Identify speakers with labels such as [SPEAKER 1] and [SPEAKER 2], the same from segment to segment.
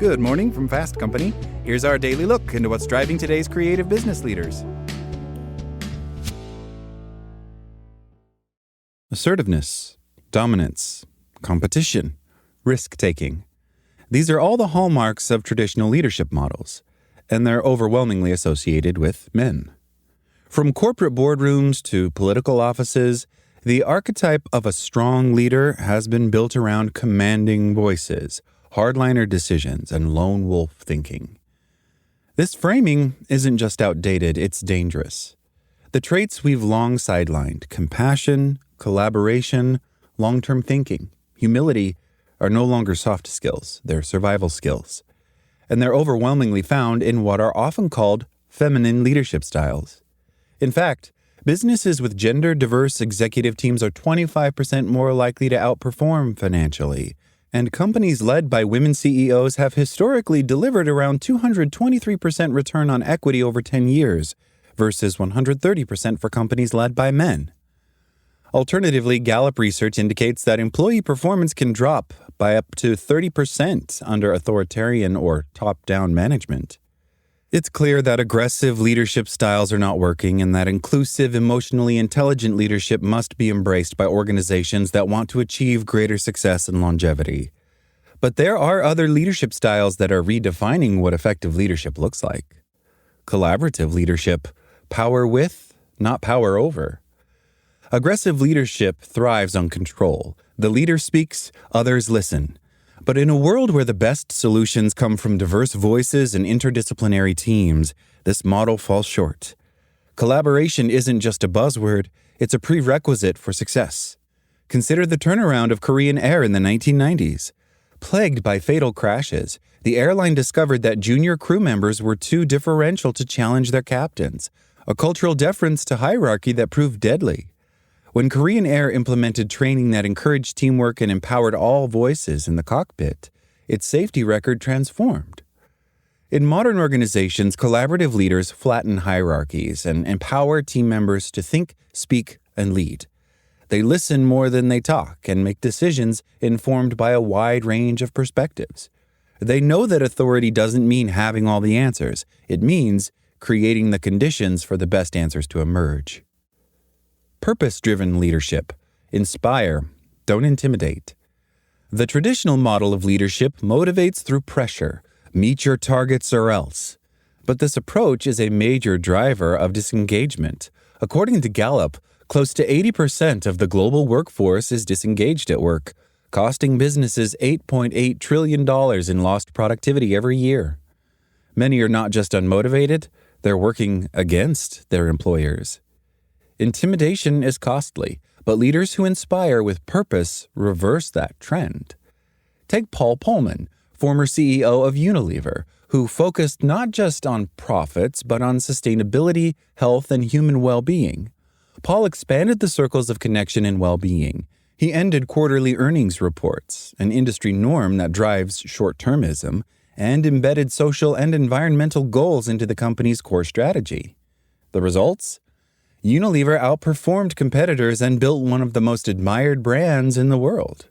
[SPEAKER 1] Good morning from Fast Company. Here's our daily look into what's driving today's creative business leaders. Assertiveness, dominance, competition, risk-taking. These are all the hallmarks of traditional leadership models, and they're overwhelmingly associated with men. From corporate boardrooms to political offices, the archetype of a strong leader has been built around commanding voices, hardliner decisions, and lone wolf thinking. This framing isn't just outdated, it's dangerous. The traits we've long sidelined, compassion, collaboration, long-term thinking, humility, are no longer soft skills, they're survival skills. And they're overwhelmingly found in what are often called feminine leadership styles. In fact, businesses with gender-diverse executive teams are 25% more likely to outperform financially, and companies led by women CEOs have historically delivered around 223% return on equity over 10 years, versus 130% for companies led by men. Alternatively, Gallup research indicates that employee performance can drop by up to 30% under authoritarian or top-down management. It's clear that aggressive leadership styles are not working and that inclusive, emotionally intelligent leadership must be embraced by organizations that want to achieve greater success and longevity. But there are other leadership styles that are redefining what effective leadership looks like. Collaborative leadership, power with, not power over. Aggressive leadership thrives on control. The leader speaks, others listen. But in a world where the best solutions come from diverse voices and interdisciplinary teams, this model falls short. Collaboration isn't just a buzzword, it's a prerequisite for success. Consider the turnaround of Korean Air in the 1990s. Plagued by fatal crashes, the airline discovered that junior crew members were too differential to challenge their captains, a cultural deference to hierarchy that proved deadly. When Korean Air implemented training that encouraged teamwork and empowered all voices in the cockpit, its safety record transformed. In modern organizations, collaborative leaders flatten hierarchies and empower team members to think, speak, and lead. They listen more than they talk and make decisions informed by a wide range of perspectives. They know that authority doesn't mean having all the answers. It means creating the conditions for the best answers to emerge. Purpose-driven leadership. Inspire, don't intimidate. The traditional model of leadership motivates through pressure. Meet your targets or else. But this approach is a major driver of disengagement. According to Gallup, close to 80% of the global workforce is disengaged at work, costing businesses $8.8 trillion in lost productivity every year. Many are not just unmotivated, they're working against their employers. Intimidation is costly, but leaders who inspire with purpose reverse that trend. Take Paul Polman, former CEO of Unilever, who focused not just on profits, but on sustainability, health, and human well-being. Paul expanded the circles of connection and well-being. He ended quarterly earnings reports, an industry norm that drives short-termism, and embedded social and environmental goals into the company's core strategy. The results? Unilever outperformed competitors and built one of the most admired brands in the world.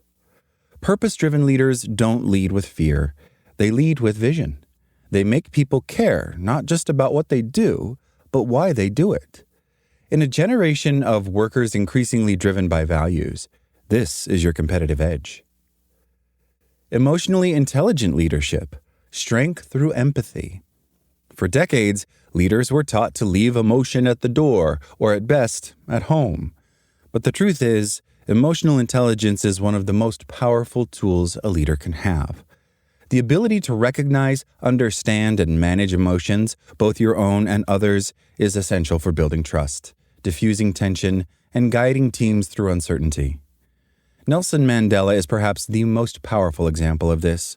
[SPEAKER 1] Purpose-driven leaders don't lead with fear. They lead with vision. They make people care not just about what they do, but why they do it. In a generation of workers increasingly driven by values, this is your competitive edge. Emotionally intelligent leadership. Strength through empathy. For decades, leaders were taught to leave emotion at the door, or at best, at home. But the truth is, emotional intelligence is one of the most powerful tools a leader can have. The ability to recognize, understand, and manage emotions, both your own and others, is essential for building trust, diffusing tension, and guiding teams through uncertainty. Nelson Mandela is perhaps the most powerful example of this.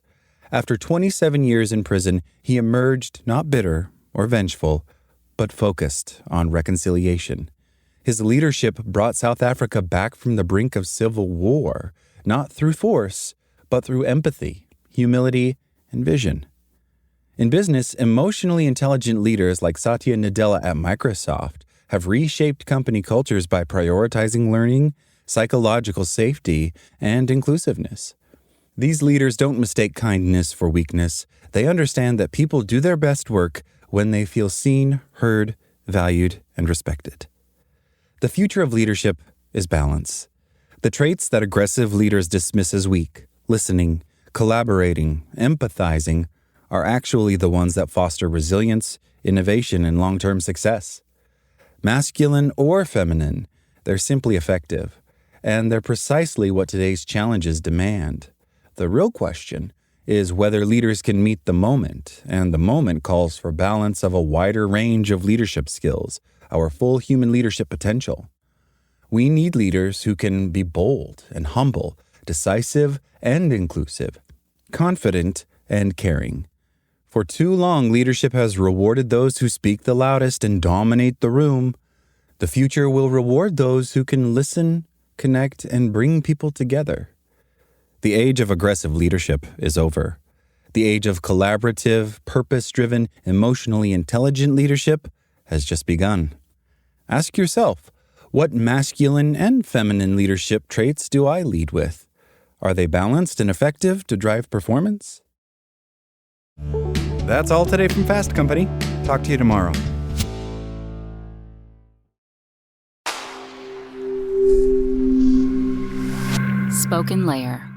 [SPEAKER 1] After 27 years in prison, he emerged not bitter or vengeful, but focused on reconciliation. His leadership brought South Africa back from the brink of civil war, not through force, but through empathy, humility, and vision. In business, emotionally intelligent leaders like Satya Nadella at Microsoft have reshaped company cultures by prioritizing learning, psychological safety, and inclusiveness. These leaders don't mistake kindness for weakness. They understand that people do their best work when they feel seen, heard, valued, and respected. The future of leadership is balance. The traits that aggressive leaders dismiss as weak, listening, collaborating, empathizing, are actually the ones that foster resilience, innovation, and long-term success. Masculine or feminine, they're simply effective, and they're precisely what today's challenges demand. The real question is whether leaders can meet the moment, and the moment calls for balance of a wider range of leadership skills, our full human leadership potential. We need leaders who can be bold and humble, decisive and inclusive, confident and caring. For too long, leadership has rewarded those who speak the loudest and dominate the room. The future will reward those who can listen, connect, and bring people together. The age of aggressive leadership is over. The age of collaborative, purpose-driven, emotionally intelligent leadership has just begun. Ask yourself, what masculine and feminine leadership traits do I lead with? Are they balanced and effective to drive performance? That's all today from Fast Company. Talk to you tomorrow.
[SPEAKER 2] Spoken Layer.